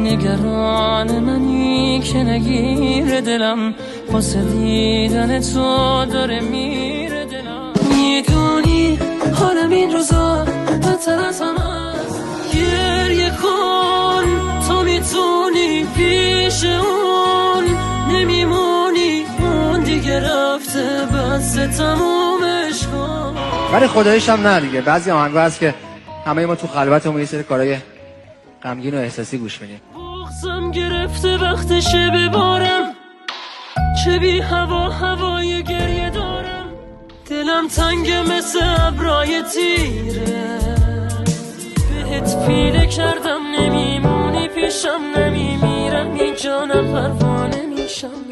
نگران منی که نگیر دلم واسه دیدن تو داره میره دلم میدونی حالم این روزا بدتر از همه است گریه کن تو میتونی پیش اون نمیمونی اون دیگه رفته بس تمومش کن ولی خداییش هم نه دیگه بعضی آهنگا هست که همه ما تو خلوتمون یه سری کارهای غمگین و احساسی گوش میدیم بغضم گرفته وقتشه ببارم چه بی هوای گریه دارم دلم تنگه مثل ابرای تیره بهت پیله کردم نمیمونی پیشم نمیمیرم اینجا نه پروانه میشم